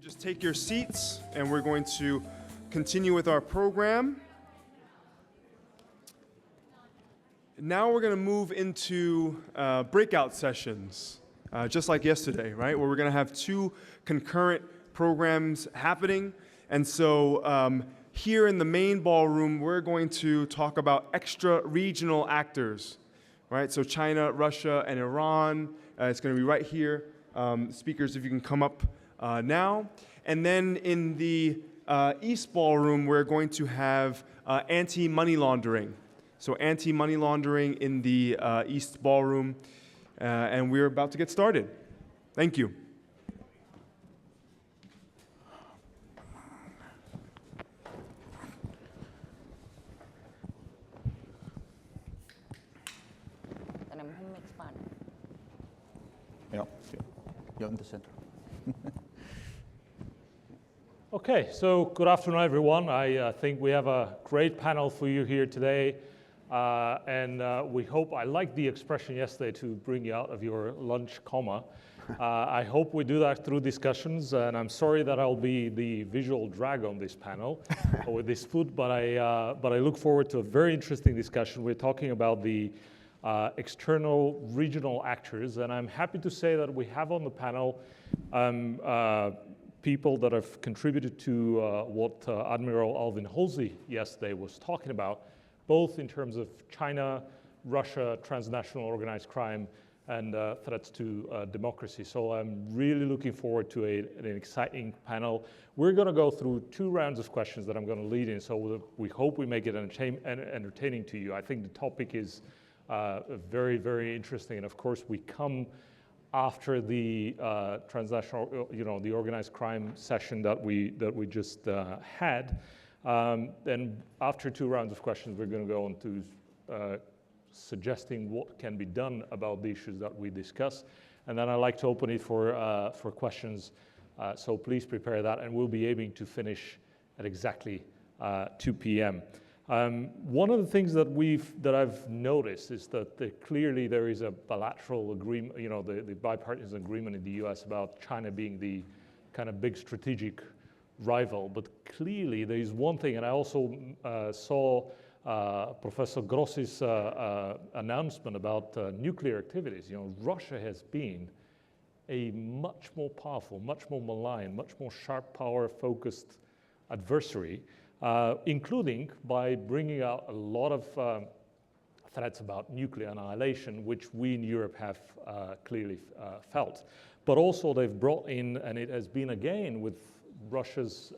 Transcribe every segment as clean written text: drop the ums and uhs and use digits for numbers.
Just take your seats and we're going to continue with our program. Now we're going to move into breakout sessions, just like yesterday, right? Where we're going to have two concurrent programs happening. And so here in the main ballroom, we're going to talk about extra-regional actors, right? So China, Russia, and Iran. It's going to be right here. Speakers, if you can come up now. And then in the East Ballroom, we're going to have anti-money laundering. So anti-money laundering in the East Ballroom. And we're about to get started. Thank you. Yeah, you're in the center. Okay, so good afternoon, everyone. I think we have a great panel for you here today. And we hope, I liked the expression yesterday to bring you out of your lunch coma. I hope we do that through discussions. And I'm sorry that I'll be the visual drag on this panel with this food, but I look forward to a very interesting discussion. We're talking about the external regional actors, and I'm happy to say that we have on the panel people that have contributed to what Admiral Alvin Halsey yesterday was talking about, both in terms of China, Russia, transnational organized crime, and threats to democracy. So I'm really looking forward to an exciting panel. We're going to go through 2 rounds of questions that I'm going to lead in, so we hope we make it entertaining to you. I think the topic is very, very interesting, and of course we come after the transnational, the organized crime session that we just had. And after 2 rounds of questions, we're going to go on to suggesting what can be done about the issues that we discuss, and then I'd like to open it for questions. So please prepare that, and we'll be aiming to finish at exactly 2 p.m. One of the things that I've noticed is that clearly there is a bilateral agreement, the bipartisan agreement in the U.S. about China being the kind of big strategic rival. But clearly there is one thing, and I also saw Professor Grossi's announcement about nuclear activities. Russia has been a much more powerful, much more malign, much more sharp power-focused adversary. Including by bringing out a lot of threats about nuclear annihilation, which we in Europe have clearly felt. But also they've brought in, and it has been again with Russia's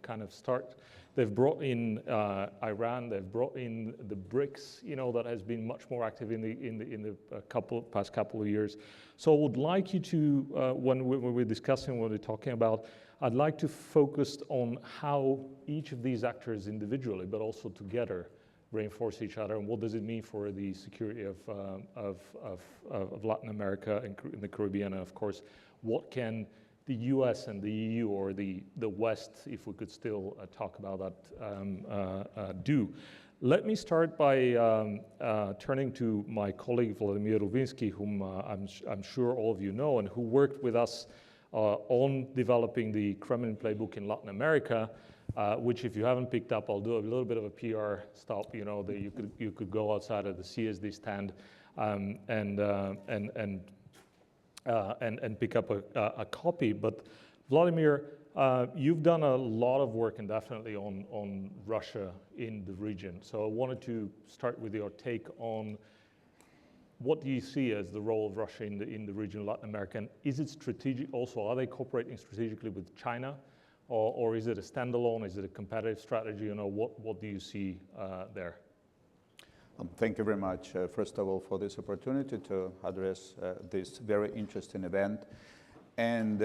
kind of start, they've brought in Iran, they've brought in the BRICS, that has been much more active in the past couple of years. So I would like you to, when we're discussing, when we're talking about, I'd like to focus on how each of these actors individually, but also together, reinforce each other, and what does it mean for the security of Latin America and in the Caribbean, and of course, what can the US and the EU or the West, if we could still talk about that, do. Let me start by turning to my colleague Vladimir Rubinsky, whom I'm sure all of you know, and who worked with us on developing the Kremlin playbook in Latin America, which, if you haven't picked up, I'll do a little bit of a PR stop. You could go outside of the CSD stand and pick up a copy. But Vladimir, you've done a lot of work, and definitely on Russia in the region. So I wanted to start with your take on what do you see as the role of Russia in the region of Latin America? And is it strategic also? Are they cooperating strategically with China? Or is it a standalone? Is it a competitive strategy? What do you see there? Thank you very much, first of all, for this opportunity to address this very interesting event. And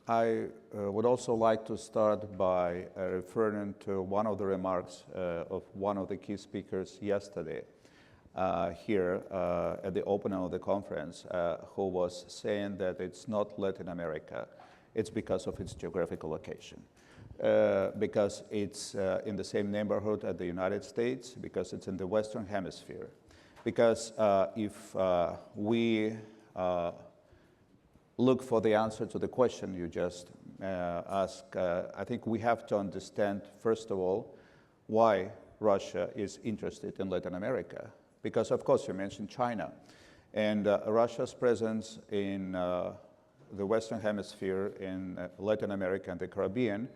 I would also like to start by referring to one of the remarks of one of the key speakers yesterday. Here at the opening of the conference, who was saying that it's not Latin America, it's because of its geographical location. Because it's in the same neighborhood as the United States, because it's in the Western Hemisphere. Because if we look for the answer to the question you just I think we have to understand, first of all, why Russia is interested in Latin America. Because, of course, you mentioned China. And Russia's presence in the Western Hemisphere, in Latin America and the Caribbean,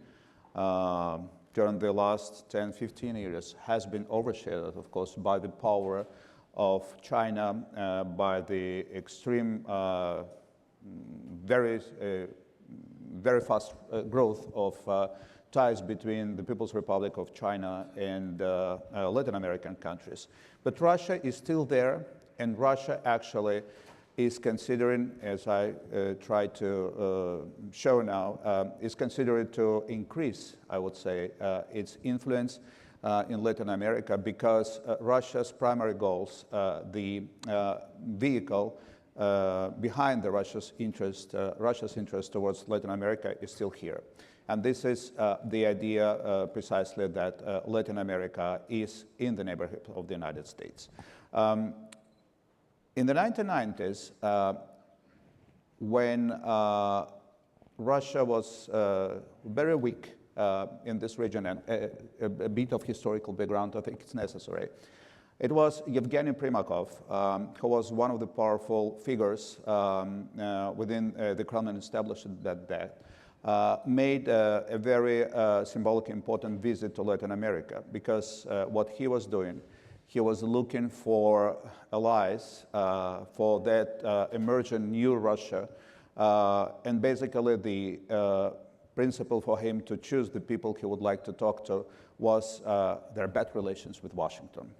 during the last 10, 15 years has been overshadowed, of course, by the power of China, by the extreme, very fast growth of ties between the People's Republic of China and Latin American countries. But Russia is still there, and Russia actually is considering, as I try to show now, is considering to increase, I would say, its influence in Latin America, because Russia's primary goals, the vehicle behind Russia's interest towards Latin America is still here. And this is the idea precisely that Latin America is in the neighborhood of the United States. In the 1990s, when Russia was very weak in this region, and a bit of historical background I think is necessary, it was Yevgeny Primakov, who was one of the powerful figures within the Kremlin establishment that made a very symbolic, important visit to Latin America, because what he was doing, he was looking for allies for that emerging new Russia, and basically the principle for him to choose the people he would like to talk to was their bad relations with Washington.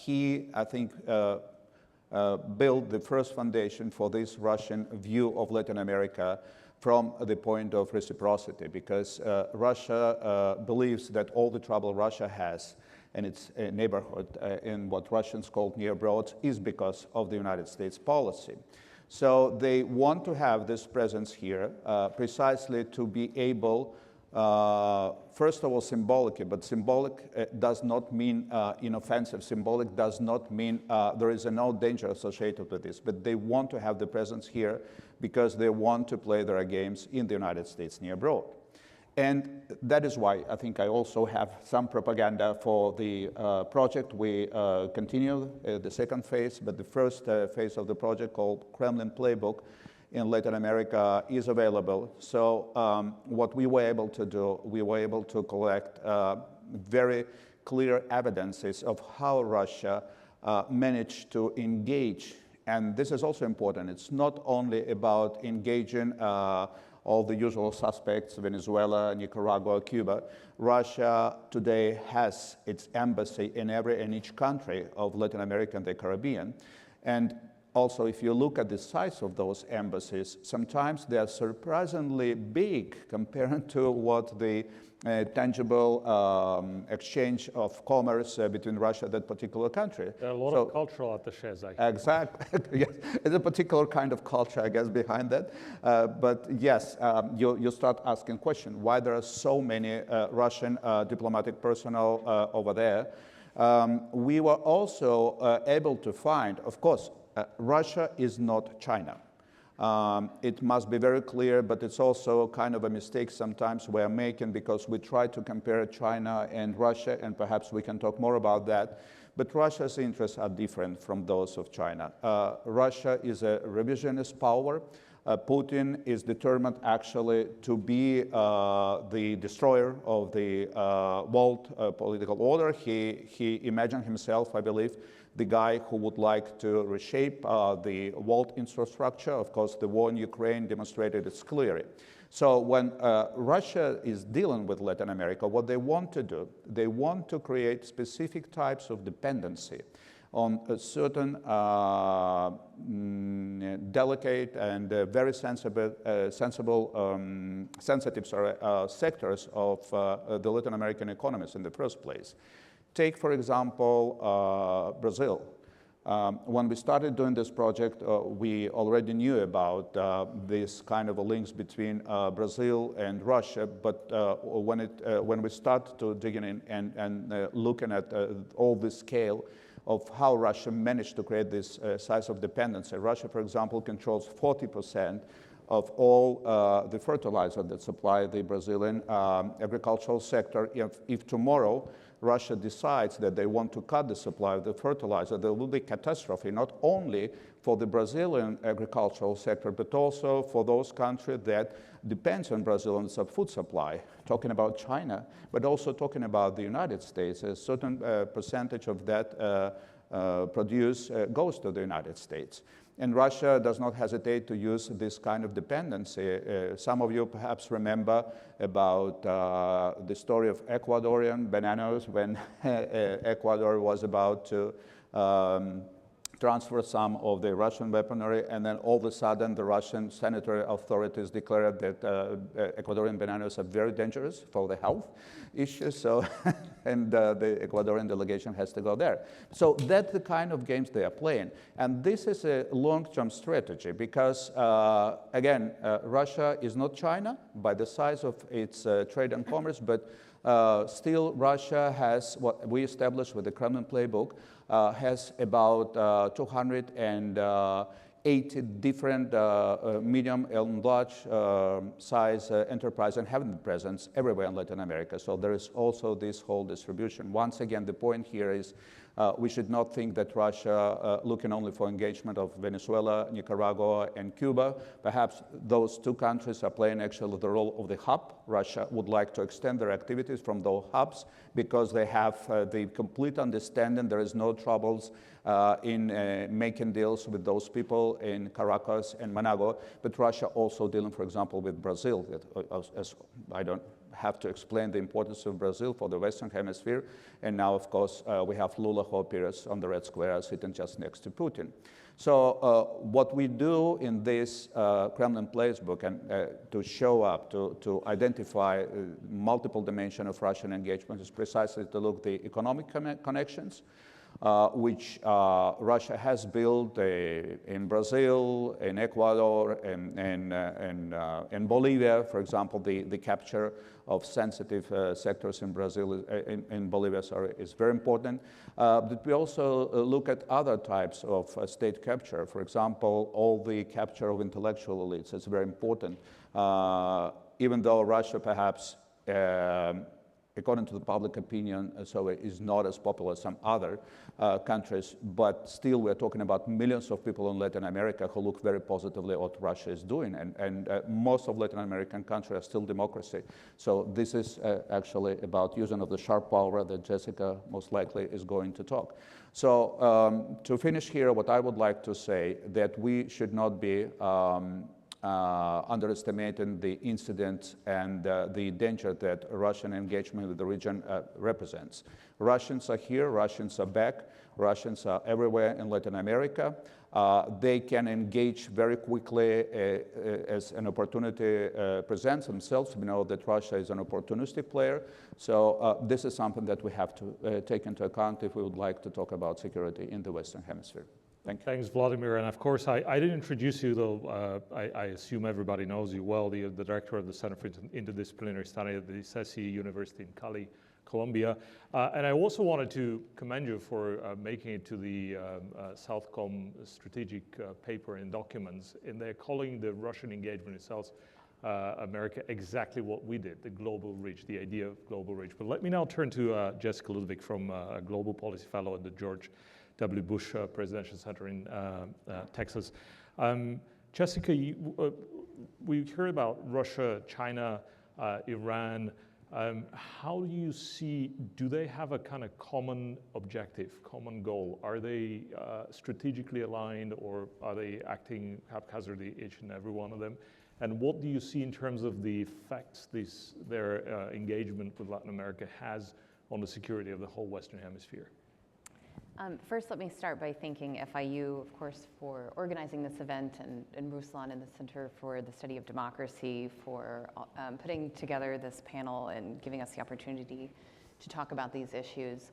He, I think, built the first foundation for this Russian view of Latin America from the point of reciprocity, because Russia believes that all the trouble Russia has in its neighborhood, in what Russians call near abroad, is because of the United States policy. So they want to have this presence here precisely to be able, first of all, symbolic, but symbolic does not mean inoffensive. Symbolic does not mean there is no danger associated with this, but they want to have the presence here because they want to play their games in the United States near abroad. And that is why I think I also have some propaganda for the project. We continue the second phase, but the first phase of the project, called Kremlin Playbook in Latin America, is available. So what we were able to do, we were able to collect very clear evidences of how Russia managed to engage. And this is also important. It's not only about engaging all the usual suspects, Venezuela, Nicaragua, Cuba. Russia today has its embassy in every and each country of Latin America and the Caribbean. And also, if you look at the size of those embassies, sometimes they are surprisingly big compared to what the tangible exchange of commerce between Russia and that particular country. There are a lot of cultural attaches, actually. Exactly. Yes. It's a particular kind of culture, I guess, behind that. But yes, you start asking questions, why there are so many Russian diplomatic personnel over there. We were also able to find, of course, Russia is not China. It must be very clear, but it's also kind of a mistake sometimes we're making, because we try to compare China and Russia, and perhaps we can talk more about that. But Russia's interests are different from those of China. Russia is a revisionist power. Putin is determined actually to be the destroyer of the world political order. He imagined himself, I believe, the guy who would like to reshape the world infrastructure. Of course, the war in Ukraine demonstrated it clearly. So when Russia is dealing with Latin America, what they want to do, they want to create specific types of dependency on a certain delicate and very sensitive sectors of the Latin American economies in the first place. Take, for example, Brazil. When we started doing this project, we already knew about this kind of links between Brazil and Russia, but when we start to digging in and looking at all the scale of how Russia managed to create this size of dependency. Russia, for example, controls 40% of all the fertilizer that supply the Brazilian agricultural sector. If tomorrow Russia decides that they want to cut the supply of the fertilizer, there will be catastrophe, not only for the Brazilian agricultural sector, but also for those countries that depends on Brazilian food supply, talking about China, but also talking about the United States. A certain percentage of that produce goes to the United States. And Russia does not hesitate to use this kind of dependency. Some of you perhaps remember about the story of Ecuadorian bananas when Ecuador was about to transfer some of the Russian weaponry, and then all of a sudden the Russian sanitary authorities declared that Ecuadorian bananas are very dangerous for the health issues, so and the Ecuadorian delegation has to go there. So that's the kind of games they are playing. And this is a long-term strategy because, again, Russia is not China by the size of its trade and commerce, but still Russia has, what we established with the Kremlin playbook, has about 280 different medium and large size enterprise and having presence everywhere in Latin America. So there is also this whole distribution. Once again, the point here is we should not think that Russia looking only for engagement of Venezuela, Nicaragua, and Cuba. Perhaps those two countries are playing actually the role of the hub. Russia would like to extend their activities from those hubs because they have the complete understanding there is no troubles in making deals with those people in Caracas and Managua, but Russia also dealing, for example, with Brazil. As I don't have to explain the importance of Brazil for the Western Hemisphere, and now, of course, we have Lula Pires on the Red Square sitting just next to Putin. So what we do in this Kremlin playbook and to show up, to identify multiple dimensions of Russian engagement is precisely to look at the economic connections, which Russia has built in Brazil, in Ecuador, in Bolivia, for example, the capture of sensitive sectors in Brazil, in Bolivia, sorry, is very important. But we also look at other types of state capture. For example, all the capture of intellectual elites is very important. Even though Russia perhaps according to the public opinion, so it is not as popular as some other countries, but still we're talking about millions of people in Latin America who look very positively at what Russia is doing, and most of Latin American countries are still democracy. So this is actually about using of the sharp power that Jessica most likely is going to talk. So to finish here, what I would like to say that we should not be underestimating the incident and the danger that Russian engagement with the region represents. Russians are here, Russians are back, Russians are everywhere in Latin America. They can engage very quickly as an opportunity presents themselves. We know that Russia is an opportunistic player, so this is something that we have to take into account if we would like to talk about security in the Western Hemisphere. Thank you. Thanks, Vladimir. And of course, I didn't introduce you, though I assume everybody knows you well, the director of the Center for Interdisciplinary Study at the HSC University in Cali, Colombia. And I also wanted to commend you for making it to the Southcom strategic paper and documents, and they're calling the Russian engagement in South America exactly what we did, the global reach, the idea of global reach. But let me now turn to Jessica Ludwig from a Global Policy Fellow at the George W. Bush Presidential Center in Texas. Jessica, we heard about Russia, China, Iran. How do you see, do they have a kind of common objective, common goal? Are they strategically aligned, or are they acting haphazardly, each and every one of them? And what do you see in terms of the effects their engagement with Latin America has on the security of the whole Western Hemisphere? First, let me start by thanking FIU, of course, for organizing this event, and Ruslan and the Center for the Study of Democracy for putting together this panel and giving us the opportunity to talk about these issues.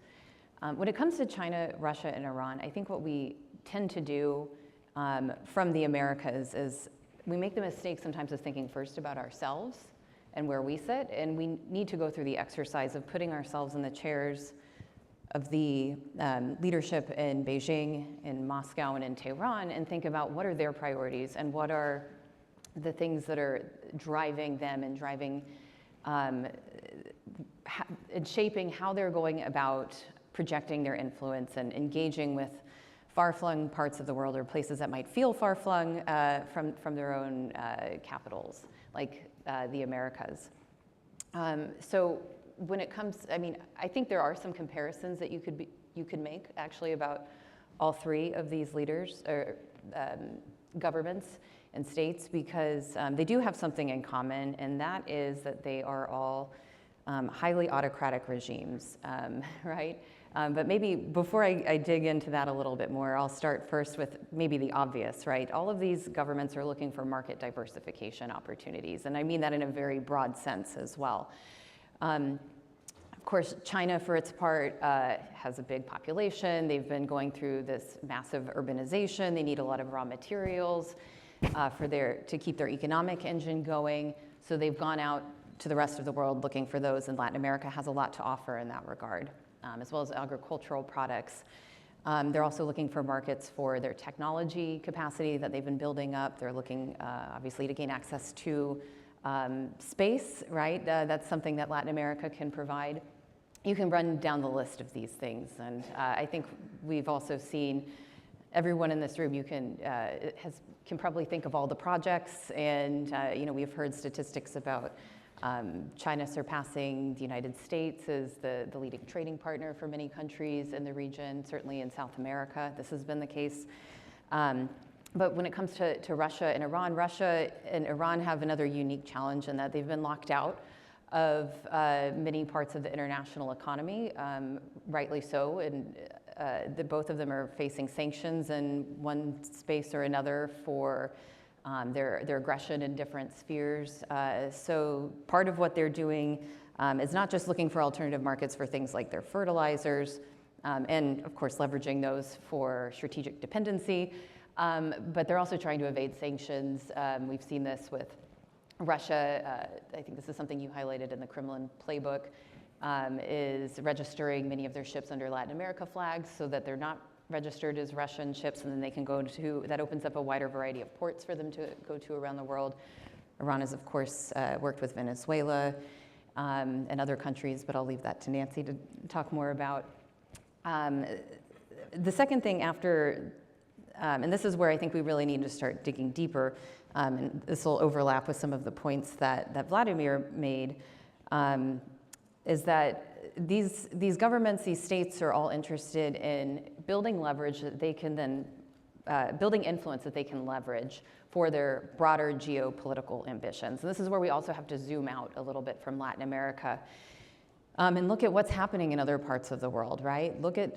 When it comes to China, Russia, and Iran, I think what we tend to do from the Americas is we make the mistake sometimes of thinking first about ourselves and where we sit, and we need to go through the exercise of putting ourselves in the chairs of the leadership in Beijing, in Moscow, and in Tehran, and think about what are their priorities and what are the things that are driving them and driving and shaping how they're going about projecting their influence and engaging with far-flung parts of the world or places that might feel far-flung from their own capitals, like the Americas. So when it comes, I mean, I think there are some comparisons that you could make actually about all three of these leaders or governments and states, because they do have something in common, and that is that they are all highly autocratic regimes, right? But maybe before I dig into that a little bit more, I'll start first with maybe the obvious, right? All of these governments are looking for market diversification opportunities, and I mean that in a very broad sense as well. Of course, China, for its part, has a big population. They've been going through this massive urbanization. They need a lot of raw materials to keep their economic engine going. So they've gone out to the rest of the world looking for those, and Latin America has a lot to offer in that regard, as well as agricultural products. They're also looking for markets for their technology capacity that they've been building up. They're looking, obviously, to gain access to space, right? That's something that Latin America can provide. You can run down the list of these things, and I think we've also seen everyone in this room. You can probably think of all the projects, and we've heard statistics about China surpassing the United States as the leading trading partner for many countries in the region. Certainly in South America, this has been the case. But when it comes to Russia and Iran have another unique challenge in that they've been locked out of many parts of the international economy, rightly so, and both of them are facing sanctions in one space or another for their aggression in different spheres. So part of what they're doing is not just looking for alternative markets for things like their fertilizers, and of course leveraging those for strategic dependency, but they're also trying to evade sanctions. We've seen this with Russia. I think this is something you highlighted in the Kremlin playbook, is registering many of their ships under Latin America flags so that they're not registered as Russian ships, and then they can go to, that opens up a wider variety of ports for them to go to around the world. Iran has, of course, worked with Venezuela and other countries, but I'll leave that to Nancy to talk more about. The second thing after, and this is where I think we really need to start digging deeper, and this will overlap with some of the points that Vladimir made, is that these governments, these states are all interested in building leverage that they can then, building influence that they can leverage for their broader geopolitical ambitions. And this is where we also have to zoom out a little bit from Latin America and look at what's happening in other parts of the world, right? Look at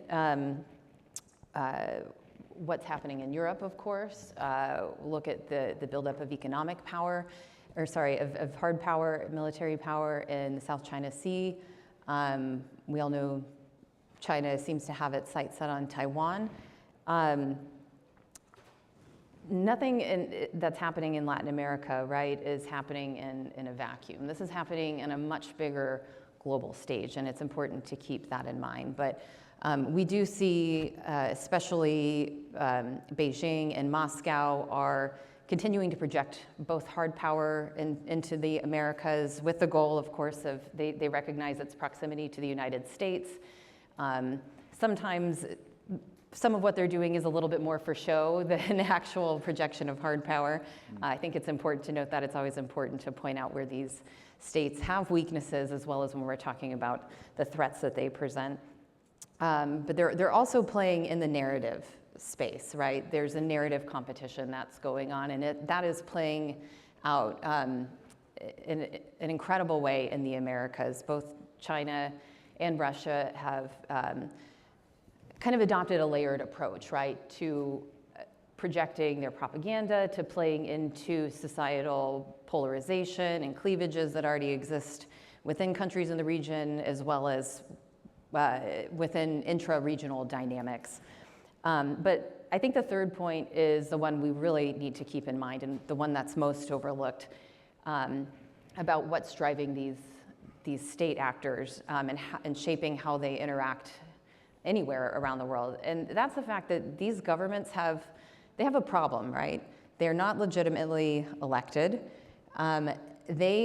what's happening in Europe, of course. Look at the buildup of economic power, or sorry, of hard power, military power in the South China Sea. We all know China seems to have its sights set on Taiwan. Nothing that's happening in Latin America, right, is happening in a vacuum. This is happening in a much bigger global stage, and it's important to keep that in mind. But we do see, especially Beijing and Moscow are continuing to project both hard power into the Americas with the goal, of course, of they recognize its proximity to the United States. Sometimes some of what they're doing is a little bit more for show than actual projection of hard power. I think it's important to note that. It's always important to point out where these states have weaknesses, as well as when we're talking about the threats that they present. But they're also playing in the narrative space, right? There's a narrative competition that's going on, and that is playing out in an incredible way in the Americas. Both China and Russia have kind of adopted a layered approach, right, to projecting their propaganda, to playing into societal polarization and cleavages that already exist within countries in the region, as well as within intra-regional dynamics. But I think the third point is the one we really need to keep in mind, and the one that's most overlooked, about what's driving these state actors and shaping how they interact anywhere around the world. And that's the fact that these governments have a problem, right? They're not legitimately elected. They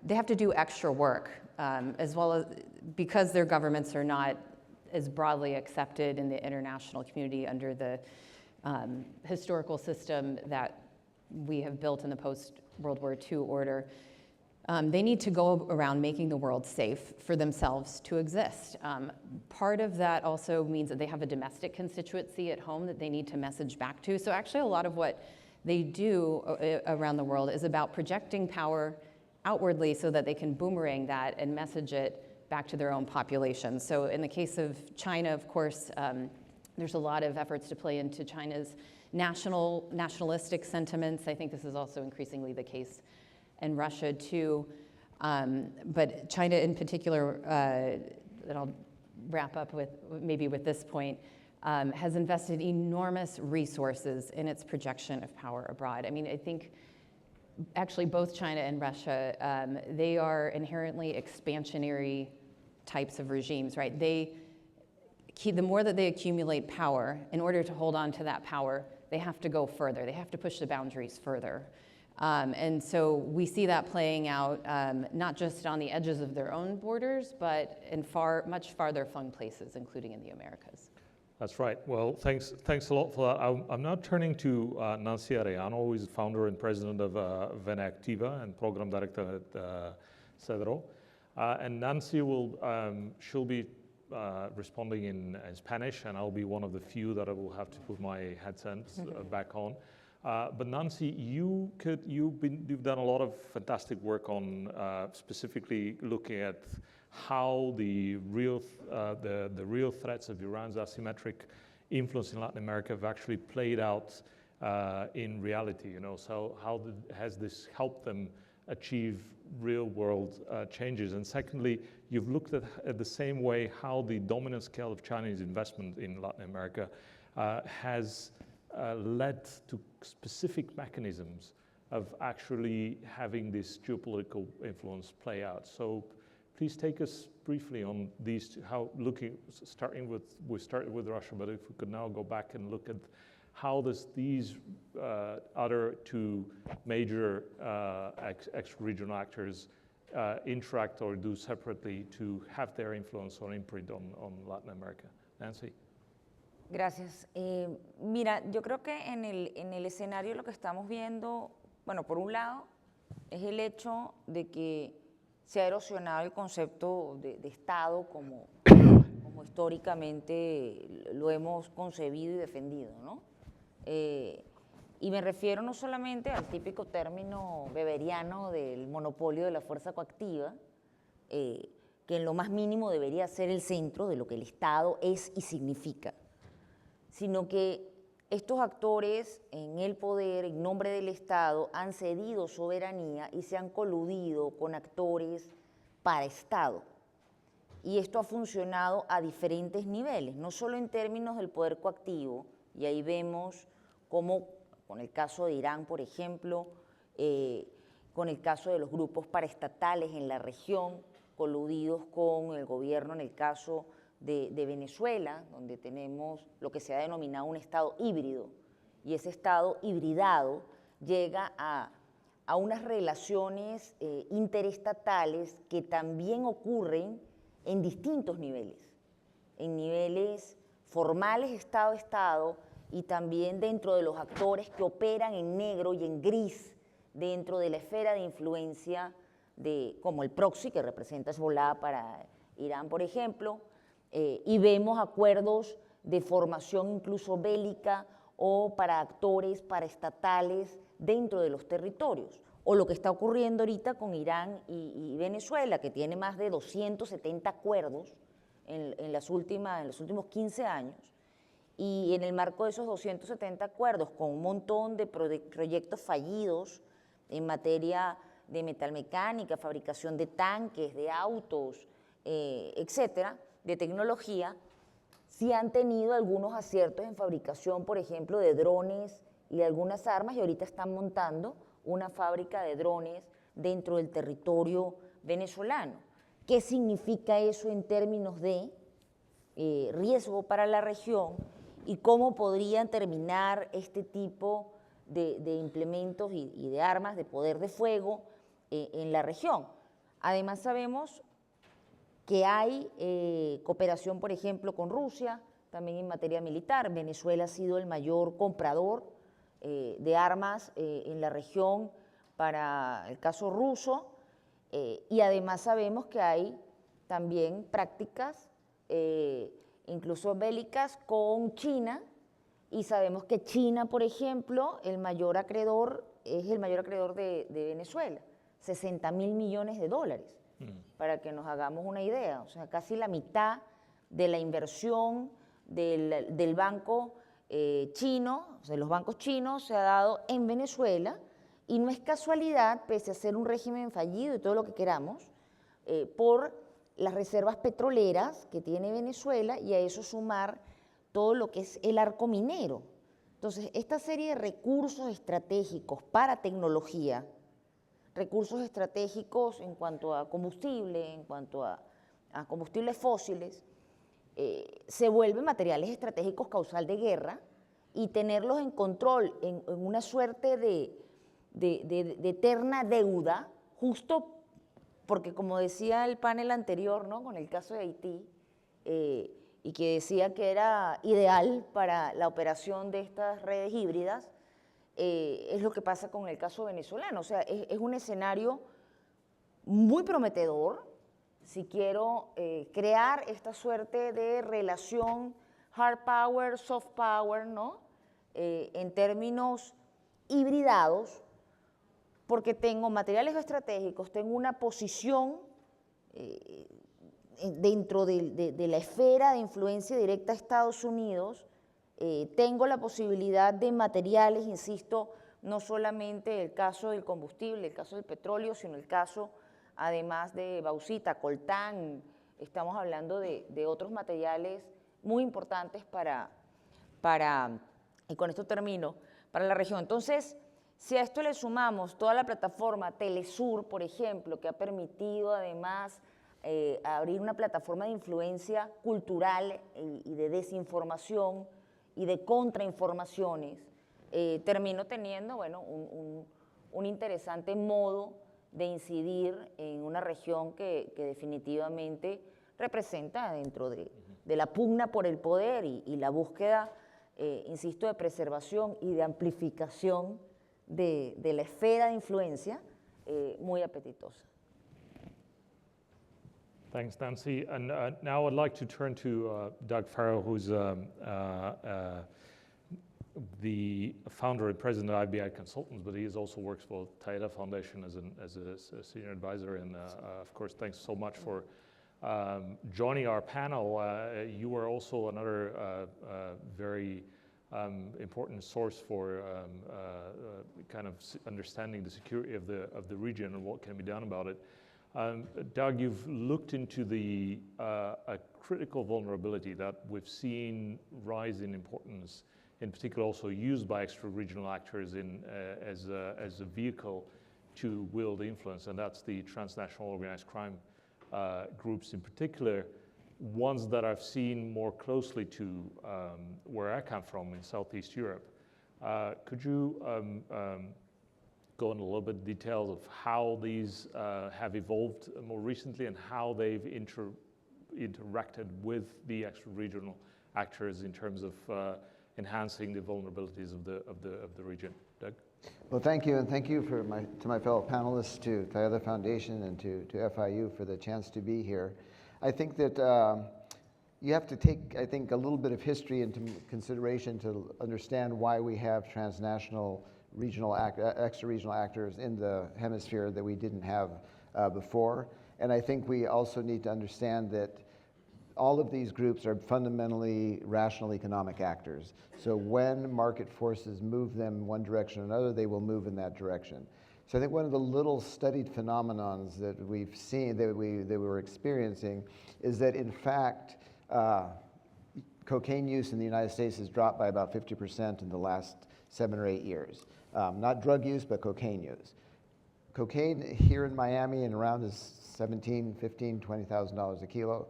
have to do extra work, as well as because their governments are not as broadly accepted in the international community under the historical system that we have built in the post-World War II order. They need to go around making the world safe for themselves to exist. Part of that also means that they have a domestic constituency at home that they need to message back to. So actually a lot of what they do around the world is about projecting power outwardly so that they can boomerang that and message it back to their own population. So in the case of China, of course, there's a lot of efforts to play into China's nationalistic sentiments. I think this is also increasingly the case in Russia too. But China in particular, that I'll wrap up with maybe with this point, has invested enormous resources in its projection of power abroad. I mean, I think actually both China and Russia, they are inherently expansionary types of regimes, right? The more that they accumulate power, in order to hold on to that power, they have to go further. They have to push the boundaries further. And so we see that playing out not just on the edges of their own borders, but in much farther flung places, including in the Americas. That's right. Well, thanks a lot for that. I'm now turning to Nancy Arellano, who is founder and president of Venactiva and program director at Cedro. And Nancy she'll be responding in Spanish, and I'll be one of the few that I will have to put my headsets back on. But Nancy, you've done a lot of fantastic work on specifically looking at how the real threats of Iran's asymmetric influence in Latin America have actually played out in reality. You know, so how has this helped them achieve real-world changes? And secondly, you've looked at the same way how the dominant scale of Chinese investment in Latin America has led to specific mechanisms of actually having this geopolitical influence play out. So please take us briefly on these, we started with Russia, but if we could now go back and look at how does these other two major ex-regional actors interact or do separately to have their influence or imprint on Latin America. Nancy. Gracias. Mira, yo creo que en el escenario lo que estamos viendo, bueno, por un lado, es el hecho de que se ha erosionado el concepto de Estado como históricamente lo hemos concebido y defendido, ¿no? Y me refiero no solamente al típico término weberiano del monopolio de la fuerza coactiva, que en lo más mínimo debería ser el centro de lo que el Estado es y significa, sino que estos actores en el poder, en nombre del Estado, han cedido soberanía y se han coludido con actores para Estado. Y esto ha funcionado a diferentes niveles, no solo en términos del poder coactivo, y ahí vemos cómo, con el caso de Irán, por ejemplo, con el caso de los grupos paraestatales en la región, coludidos con el gobierno en el caso de Venezuela, donde tenemos lo que se ha denominado un Estado híbrido, y ese Estado hibridado llega a unas relaciones interestatales que también ocurren en distintos niveles, en niveles formales Estado-Estado y también dentro de los actores que operan en negro y en gris dentro de la esfera de influencia como el proxy que representa Hezbollah para Irán, por ejemplo, y vemos acuerdos de formación incluso bélica o para actores paraestatales dentro de los territorios. O lo que está ocurriendo ahorita con Irán y Venezuela, que tiene más de 270 acuerdos en los últimos 15 años, y en el marco de esos 270 acuerdos, con un montón de proyectos fallidos en materia de metalmecánica, fabricación de tanques, de autos, etcétera, de tecnología, sí han tenido algunos aciertos en fabricación, por ejemplo, de drones y de algunas armas, y ahorita están montando una fábrica de drones dentro del territorio venezolano. ¿Qué significa eso en términos de riesgo para la región y cómo podrían terminar este tipo de implementos y de armas, de poder de fuego en la región. Además sabemos que hay cooperación, por ejemplo, con Rusia, también en materia militar. Venezuela ha sido el mayor comprador de armas en la región para el caso ruso, y además sabemos que hay también prácticas, incluso bélicas, con China, y sabemos que China, por ejemplo, es el mayor acreedor de Venezuela, 60.000 millones de dólares, para que nos hagamos una idea. O sea, casi la mitad de la inversión del banco chino, o sea, los bancos chinos, se ha dado en Venezuela, y no es casualidad, pese a ser un régimen fallido y todo lo que queramos, por las reservas petroleras que tiene Venezuela, y a eso sumar todo lo que es el arco minero. Entonces, esta serie de recursos estratégicos para tecnología, recursos estratégicos en cuanto a combustible, en cuanto a combustibles fósiles, se vuelven materiales estratégicos causal de guerra, y tenerlos en control en una suerte de eterna deuda, justo porque, como decía el panel anterior, ¿no?, con el caso de Haití, y que decía que era ideal para la operación de estas redes híbridas, es lo que pasa con el caso venezolano. O sea, es un escenario muy prometedor si quiero crear esta suerte de relación hard power, soft power, ¿no?, en términos hibridados, porque tengo materiales estratégicos, tengo una posición dentro de la esfera de influencia directa a Estados Unidos, tengo la posibilidad de materiales, insisto, no solamente el caso del combustible, el caso del petróleo, sino el caso además de bauxita, coltán. Estamos hablando de otros materiales muy importantes y con esto termino, para la región. Entonces, si a esto le sumamos toda la plataforma Telesur, por ejemplo, que ha permitido además abrir una plataforma de influencia cultural y de desinformación y de contrainformaciones, termino teniendo, bueno, un interesante modo de incidir en una región que definitivamente representa, dentro de la pugna por el poder y la búsqueda, insisto, de preservación y de amplificación de la esfera de influencia, muy apetitosa. Thanks, Nancy. And now I'd like to turn to Doug Farrell, who's the founder and president of IBI Consultants, but he also works for Taeda Foundation as a senior advisor. And of course, thanks so much for joining our panel. You were also another very important source for kind of understanding the security of the region and what can be done about it. Doug, you've looked into a critical vulnerability that we've seen rise in importance, in particular also used by extra-regional actors as a vehicle to wield influence, and that's the transnational organized crime groups in particular, ones that I've seen more closely to where I come from in Southeast Europe. Could you go into a little bit of details of how these have evolved more recently and how they've interacted with the extra-regional actors in terms of enhancing the vulnerabilities of the region? Doug? Well, thank you, and thank you to my fellow panelists, to Taeda Foundation, and to FIU for the chance to be here. I think that you have to take, I think, a little bit of history into consideration to understand why we have transnational extra-regional actors in the hemisphere that we didn't have before. And I think we also need to understand that all of these groups are fundamentally rational economic actors. So when market forces move them one direction or another, they will move in that direction. So I think one of the little studied phenomenons that we've seen, that we're experiencing, is that in fact, cocaine use in the United States has dropped by about 50% in the last 7 or 8 years. Not drug use, but cocaine use. Cocaine here in Miami and around is $17,000, $15,000, $20,000 a kilo.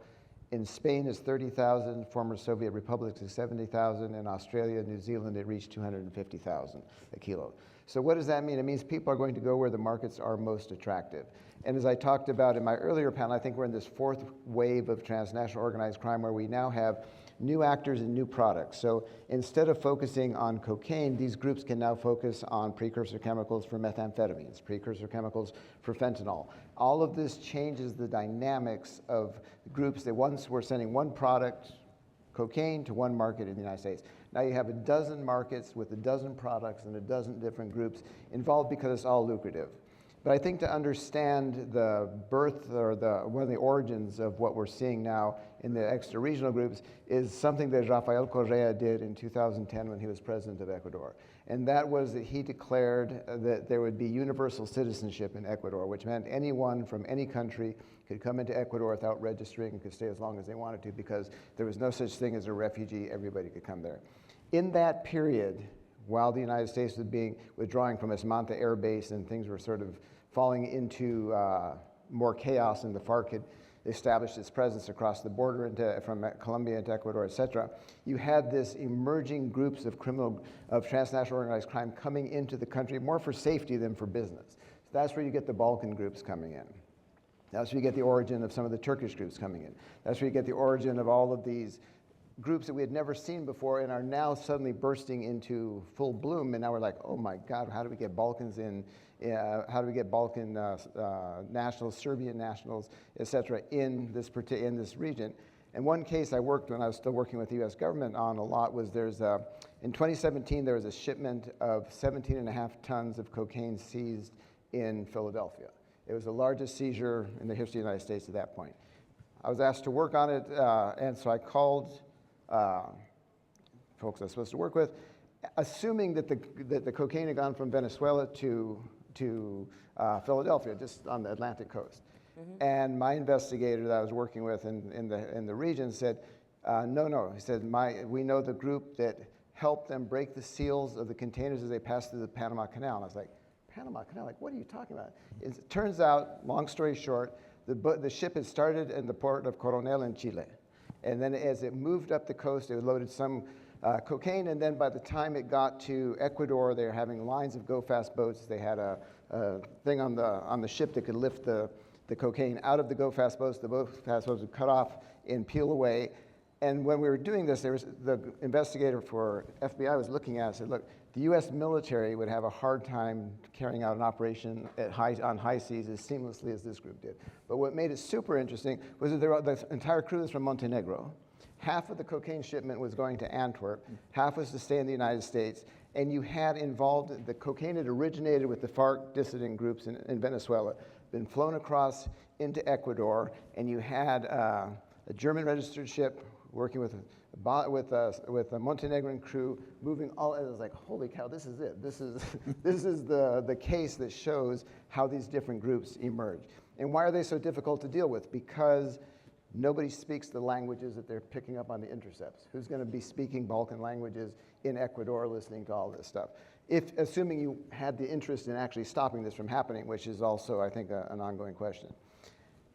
In Spain, it's 30,000. Former Soviet republics is 70,000. In Australia and New Zealand, it reached 250,000 a kilo. So what does that mean? It means people are going to go where the markets are most attractive. And as I talked about in my earlier panel, I think we're in this fourth wave of transnational organized crime where we now have new actors and new products. So instead of focusing on cocaine, these groups can now focus on precursor chemicals for methamphetamines, precursor chemicals for fentanyl. All of this changes the dynamics of groups that once were sending one product, cocaine, to one market in the United States. Now you have a dozen markets with a dozen products and a dozen different groups involved because it's all lucrative. But I think to understand the birth or one of the origins of what we're seeing now in the extra-regional groups is something that Rafael Correa did in 2010 when he was president of Ecuador. And that was that he declared that there would be universal citizenship in Ecuador, which meant anyone from any country could come into Ecuador without registering and could stay as long as they wanted to because there was no such thing as a refugee. Everybody could come there. In that period, while the United States was withdrawing from its Manta air base and things were sort of falling into more chaos and the FARC had established its presence across the border from Colombia into Ecuador, et cetera, you had this emerging groups of transnational organized crime coming into the country more for safety than for business. So that's where you get the Balkan groups coming in. That's where you get the origin of some of the Turkish groups coming in. That's where you get the origin of all of these groups that we had never seen before and are now suddenly bursting into full bloom. And now we're like, oh my God, how do we get Balkans in? How do we get Balkan nationals, Serbian nationals, et cetera, in this region? And one case I worked when I was still working with the U.S. government on a lot was in 2017, there was a shipment of 17.5 tons of cocaine seized in Philadelphia. It was the largest seizure in the history of the United States at that point. I was asked to work on it, and so I called folks I was supposed to work with, assuming that the cocaine had gone from Venezuela to Philadelphia, just on the Atlantic coast. Mm-hmm. And my investigator that I was working with in the region said, no. He said, we know the group that helped them break the seals of the containers as they passed through the Panama Canal. And I was like, Panama Canal? Like, what are you talking about? It turns out, long story short, the ship had started in the port of Coronel in Chile. And then as it moved up the coast, it loaded some cocaine, and then by the time it got to Ecuador, they were having lines of go-fast boats. They had a thing on the ship that could lift the cocaine out of the go-fast boats. The go-fast boats would cut off and peel away. And when we were doing this, the investigator for FBI was looking at it and said, look, the U.S. military would have a hard time carrying out an operation on high seas as seamlessly as this group did. But what made it super interesting was that the entire crew was from Montenegro. Half of the cocaine shipment was going to Antwerp, half was to stay in the United States, and you had involved, the cocaine had originated with the FARC dissident groups in Venezuela, been flown across into Ecuador, and you had a German registered ship working with a Montenegrin crew, moving all, and it was like, holy cow, this is it. This is the case that shows how these different groups emerge. And why are they so difficult to deal with? Because nobody speaks the languages that they're picking up on the intercepts. Who's going to be speaking Balkan languages in Ecuador, listening to all this stuff? Assuming you had the interest in actually stopping this from happening, which is also, I think, an ongoing question.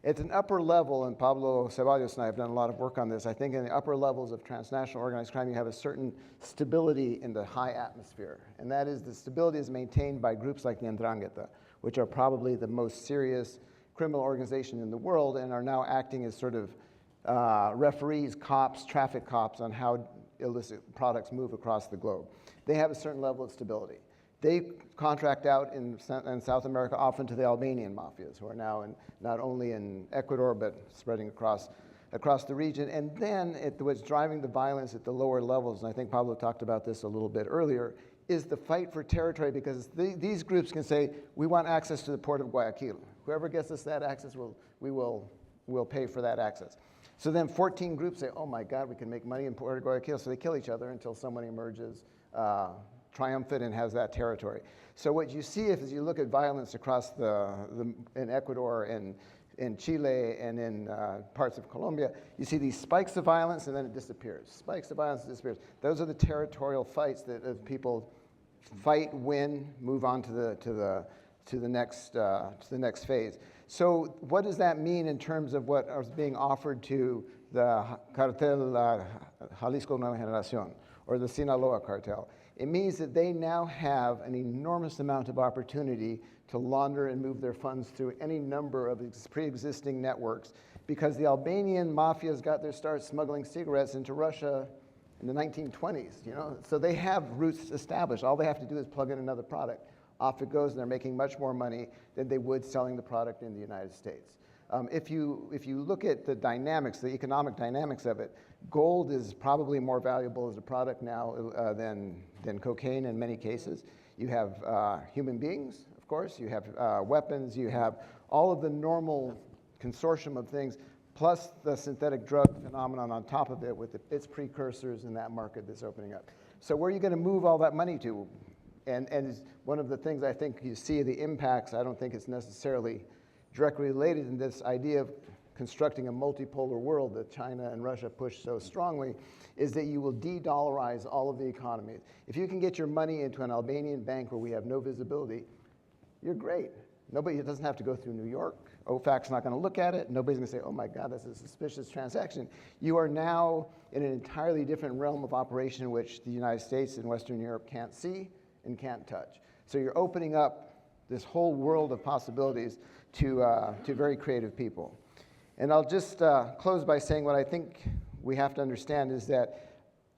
At an upper level, and Pablo Ceballos and I have done a lot of work on this, I think in the upper levels of transnational organized crime, you have a certain stability in the high atmosphere. And that is, the stability is maintained by groups like the Ndrangheta, which are probably the most serious criminal organization in the world and are now acting as sort of referees, cops, traffic cops on how illicit products move across the globe. They have a certain level of stability. They contract out in South America often to the Albanian mafias, who are now not only in Ecuador, but spreading across the region. And then what's driving the violence at the lower levels, and I think Pablo talked about this a little bit earlier, is the fight for territory, because these groups can say, we want access to the port of Guayaquil. Whoever gets us that access, we'll pay for that access. So then 14 groups say, oh my God, we can make money in Port of Guayaquil, so they kill each other until someone emerges triumphant and has that territory. So what you see is you look at violence across in Ecuador and in Chile and in parts of Colombia, you see these spikes of violence and then it disappears. Spikes of violence and disappears. Those are the territorial fights that people fight, win, move on to the next phase. So what does that mean in terms of what is being offered to the cartel Jalisco Nueva Generación or the Sinaloa cartel? It means that they now have an enormous amount of opportunity to launder and move their funds through any number of pre-existing networks, because the Albanian mafias got their start smuggling cigarettes into Russia in the 1920s, you know? So they have roots established. All they have to do is plug in another product. Off it goes, and they're making much more money than they would selling the product in the United States. If you look at the dynamics, the economic dynamics of it, gold is probably more valuable as a product now than cocaine in many cases. You have human beings, of course. You have weapons. You have all of the normal consortium of things, plus the synthetic drug phenomenon on top of it with its precursors in that market that's opening up. So where are you going to move all that money to? And one of the things I think you see the impacts, I don't think it's necessarily directly related in this idea of constructing a multipolar world that China and Russia push so strongly, is that you will de-dollarize all of the economy. If you can get your money into an Albanian bank where we have no visibility, you're great. It doesn't have to go through New York. OFAC's not going to look at it. Nobody's going to say, oh my God, that's a suspicious transaction. You are now in an entirely different realm of operation which the United States and Western Europe can't see and can't touch. So you're opening up this whole world of possibilities to very creative people. And I'll just close by saying what I think we have to understand is that